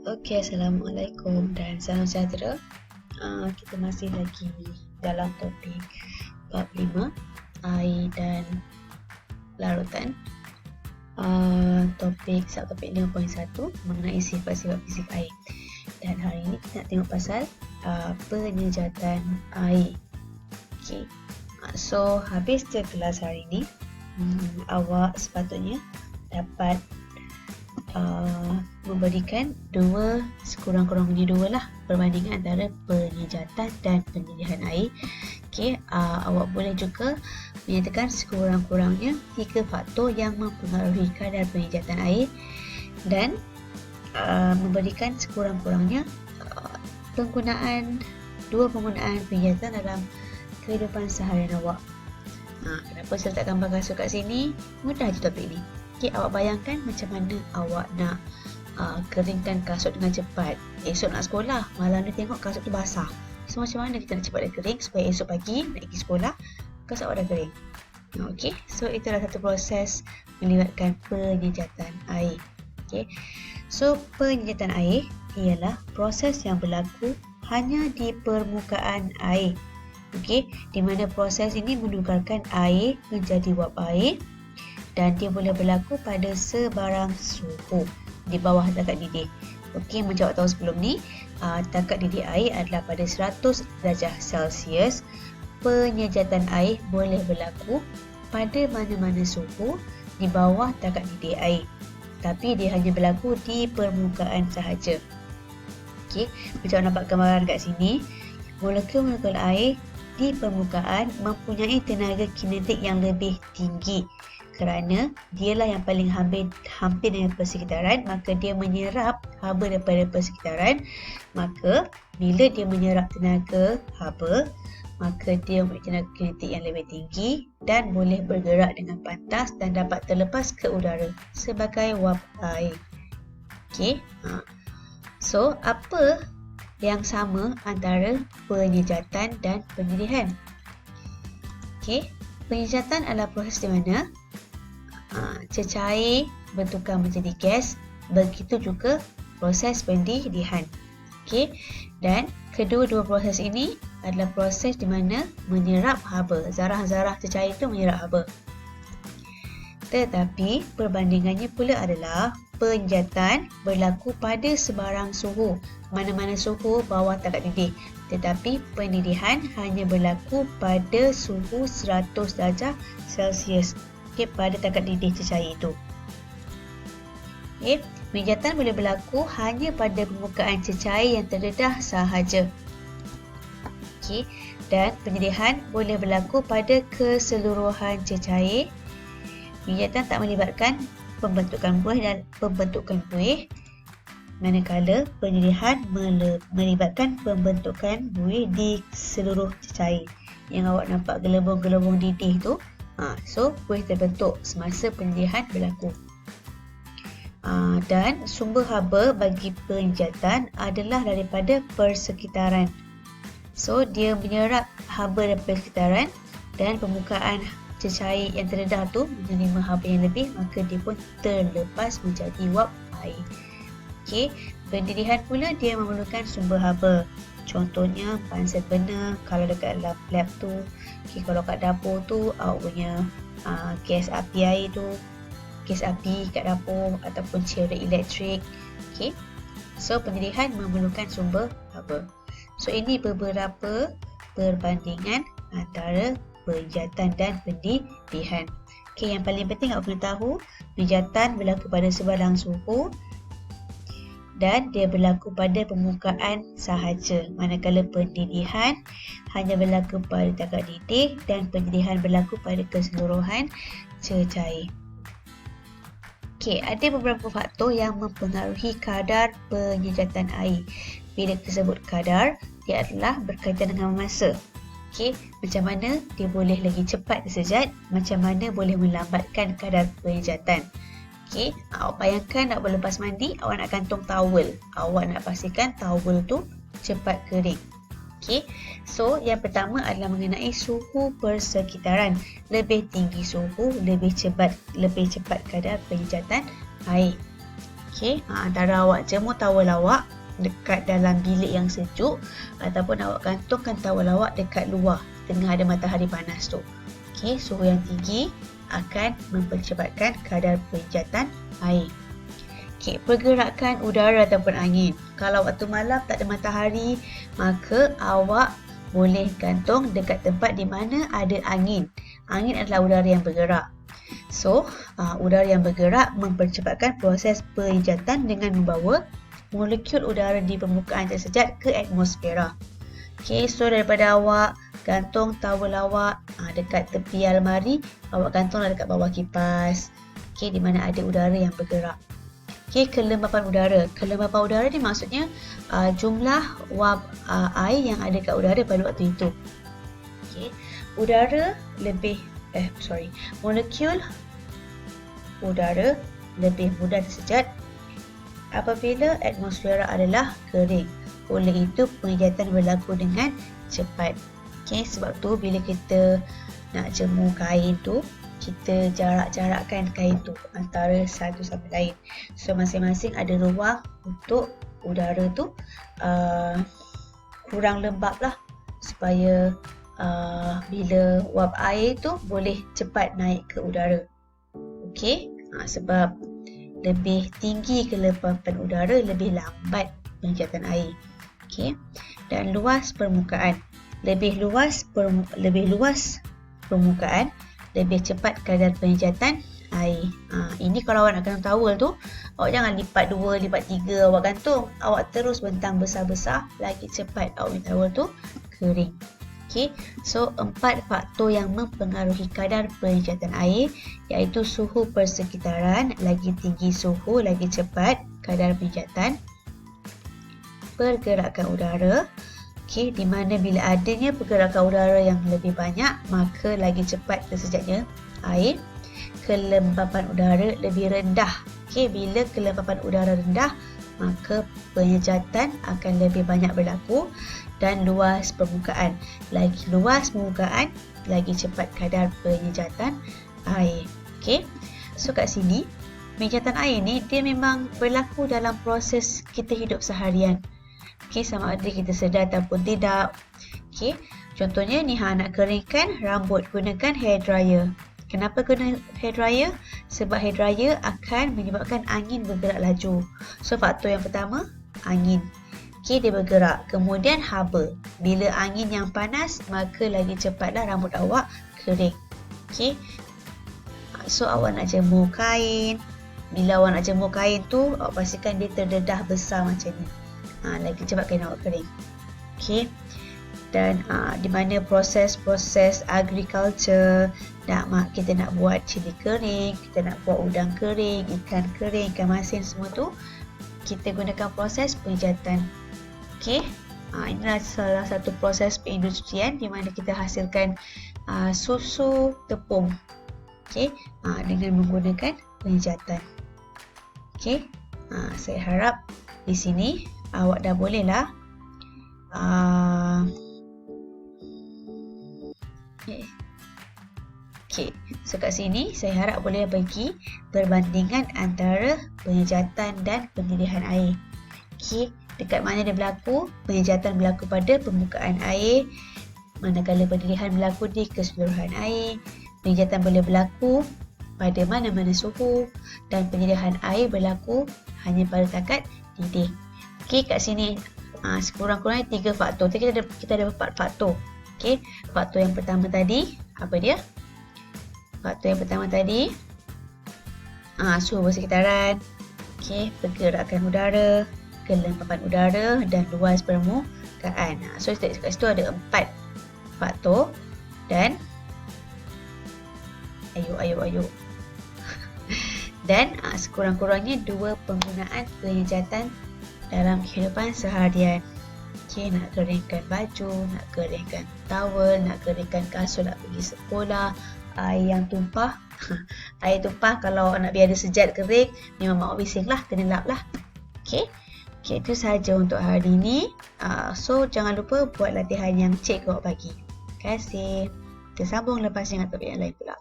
Okey, Assalamualaikum dan salam sejahtera. Kita masih lagi dalam topik bab 5, air dan larutan. Subtopik 5.1 mengenai sifat-sifat fisik air. Dan hari ini kita nak tengok pasal penyejatan air. Okey. So, habis je kelas hari ini, awak sepatutnya dapat memberikan sekurang-kurangnya dua lah perbandingan antara penyejatan dan penyediaan air. Okey, awak boleh juga menyatakan sekurang-kurangnya 3 faktor yang mempengaruhi kadar penyejatan air dan memberikan sekurang-kurangnya penggunaan penyejatan dalam kehidupan seharian awak. Kenapa saya letak gambar kasut kat sini? Mudah je topik ni. Okay, awak bayangkan macam mana awak nak keringkan kasut dengan cepat. Esok nak sekolah, malam ni tengok kasut tu basah. So macam mana kita nak cepat dia kering supaya esok pagi nak pergi sekolah kasut awak dah kering. Okay, so itulah satu proses melibatkan penyejatan air. Okay, so penyejatan air ialah proses yang berlaku hanya di permukaan air. Okay, di mana proses ini menukarkan air menjadi wap air dan dia boleh berlaku pada sebarang suhu di bawah takat didih. Okey, macam awak tahu sebelum ni, takat didih air adalah pada 100 darjah Celsius. Penyejatan air boleh berlaku pada mana-mana suhu di bawah takat didih air. Tapi dia hanya berlaku di permukaan sahaja. Okey, macam nampak gambaran kat sini, molekul-molekul air di permukaan mempunyai tenaga kinetik yang lebih tinggi. Kerana dialah yang paling hampir dengan persekitaran, maka dia menyerap haba daripada persekitaran. Maka bila dia menyerap tenaga haba, maka dia mempunyai tenaga kinetik yang lebih tinggi dan boleh bergerak dengan pantas dan dapat terlepas ke udara sebagai wap air. Okey. So, apa yang sama antara penyejatan dan penyedihan? Okey, penyejatan adalah proses di mana cecair bertukar menjadi gas. Begitu juga proses pendidihan. Okey, dan kedua-dua proses ini adalah proses di mana menyerap haba. Zarah-zarah cecair itu menyerap haba. Tetapi perbandingannya pula adalah penyejatan berlaku pada sebarang suhu, mana-mana suhu bawah takat didih. Tetapi pendidihan hanya berlaku pada suhu 100 darjah Celsius. Okay, pada takat didih cecair itu. Okay, penyejatan boleh berlaku hanya pada permukaan cecair yang terdedah sahaja. Okay, dan penyedihan boleh berlaku pada keseluruhan cecair. Penyejatan tak melibatkan pembentukan buih dan pembentukan buih, manakala penyedihan melibatkan pembentukan buih di seluruh cecair. Yang awak nampak gelembung-gelembung didih tu, so buih terbentuk semasa penyedihan berlaku. Dan sumber haba bagi penyejatan adalah daripada persekitaran. So dia menyerap haba daripada persekitaran dan permukaan cecair yang terdedah tu menerima haba yang lebih, maka dia pun terlepas menjadi wap air. Okey, pendidihan pula dia memerlukan sumber haba. Contohnya panset bena kalau dekat lab tu. Okay, kalau kat dapur tu awak punya gas api air tu, gas api kat dapur ataupun cerik elektrik. Okay, so pendidihan memerlukan sumber haba. So ini beberapa perbandingan antara penyejatan dan pendidihan. Okay, yang paling penting awak kena tahu, penyejatan berlaku pada sebarang suhu dan dia berlaku pada permukaan sahaja, manakala pendidihan hanya berlaku pada takat didih dan penyedihan berlaku pada keseluruhan cecair. Okey, ada beberapa faktor yang mempengaruhi kadar penyejatan air. Bila kita sebut kadar, dia adalah berkaitan dengan masa. Okey, macam mana dia boleh lagi cepat tersejat, macam mana boleh melambatkan kadar penyejatan. Okey, awak bayangkan nak berlepas mandi, awak nak gantung towel. Awak nak pastikan towel tu cepat kering. Okey, so yang pertama adalah mengenai suhu persekitaran. Lebih tinggi suhu, lebih cepat kadar penyejatan air. Okey, antara awak jemur towel awak dekat dalam bilik yang sejuk ataupun awak gantungkan towel awak dekat luar tengah ada matahari panas tu. Okey, suhu yang tinggi akan mempercepatkan kadar penghijatan air. Okey, pergerakan udara ataupun angin. Kalau waktu malam tak ada matahari, maka awak boleh gantung dekat tempat di mana ada angin. Angin adalah udara yang bergerak. So, udara yang bergerak mempercepatkan proses penghijatan dengan membawa molekul udara di permukaan tersejat ke atmosfera. Okey, so daripada awak gantung towel awak dekat tepi almari, awak gantunglah dekat bawah kipas. Okey, di mana ada udara yang bergerak. Okey, kelembapan udara. Kelembapan udara ni maksudnya jumlah wap air yang ada kat udara pada waktu itu. Okey, molekul udara lebih mudah tersejat apabila atmosfera adalah kering. Oleh itu, penghijatan berlaku dengan cepat. Okey, sebab tu bila kita nak jemur kain tu, kita jarak-jarakkan kain tu antara satu sama lain. So, masing-masing ada ruang untuk udara tu kurang lembab lah, supaya bila wap air tu boleh cepat naik ke udara. Okey, sebab lebih tinggi kelembapan udara, lebih lambat penghijatan air. Okey, dan luas permukaan. Lebih luas permukaan, lebih cepat kadar penghijatan air. Ini kalau awak nak gantung towel tu, awak jangan lipat 2, lipat 3 awak gantung. Awak terus bentang besar-besar, lagi cepat awak towel tu kering. Okey, so 4 faktor yang mempengaruhi kadar penghijatan air, iaitu suhu persekitaran. Lagi tinggi suhu, lagi cepat kadar penghijatan. Pergerakan udara. Okey, di mana bila adanya pergerakan udara yang lebih banyak, maka lagi cepat tersejatnya air. Kelembapan udara lebih rendah. Okey, bila kelembapan udara rendah, maka penghijatan akan lebih banyak berlaku. Dan luas permukaan. Lagi luas permukaan, lagi cepat kadar penghijatan air. Okey, so kat sini penghijatan air ni dia memang berlaku dalam proses kita hidup seharian. Okey, sama ada kita sedar ataupun tidak. Okey, contohnya ni nak keringkan rambut, gunakan hair dryer. Kenapa guna hair dryer? Sebab hair dryer akan menyebabkan angin bergerak laju. So, faktor yang pertama, angin. Okey, dia bergerak. Kemudian haba. Bila angin yang panas, maka lagi cepatlah rambut awak kering. Okey. So, awak nak jemur kain. Bila awak nak jemur kain tu, awak pastikan dia terdedah besar macam ni. Lagi cepat kain awak kering. Okey. Dan di mana proses-proses agriculture, kita nak buat cili kering, kita nak buat udang kering, ikan masin, semua tu kita gunakan proses penghijatan. Okey, inilah salah satu proses perindustrian di mana kita hasilkan susu tepung. Okey, dengan menggunakan penghijatan. Okey, saya harap di sini awak dah bolehlah Okey, so kat sini saya harap boleh bagi perbandingan antara penghijatan dan pendirian air. Okey, dekat mana dia berlaku? Penghijatan berlaku pada permukaan air, manakala pendirian berlaku di keseluruhan air. Penghijatan boleh berlaku pada mana-mana suhu, dan pendirian air berlaku hanya pada takat didih. Okey, kat sini sekurang-kurangnya 3 faktor. Kita ada 4 faktor. Okey, faktor yang pertama tadi, apa dia? Faktor yang pertama tadi, suhu persekitaran, okey, pergerakan udara, kelembapan udara, dan luas permukaan. So, kat situ ada 4 faktor dan ayo. Dan sekurang-kurangnya 2 penggunaan penghijatan dalam kehidupan seharian. Okey, nak keringkan baju, nak keringkan towel, nak keringkan kasut nak pergi sekolah, air yang tumpah. Air tumpah kalau nak biar dia sejat kering, memang mak bising lah, kena lap lah. Okey, itu sahaja untuk hari ini. So, jangan lupa buat latihan yang cikgu awak bagi. Terima kasih. Kita sambung lepas dengan topik yang lain pula.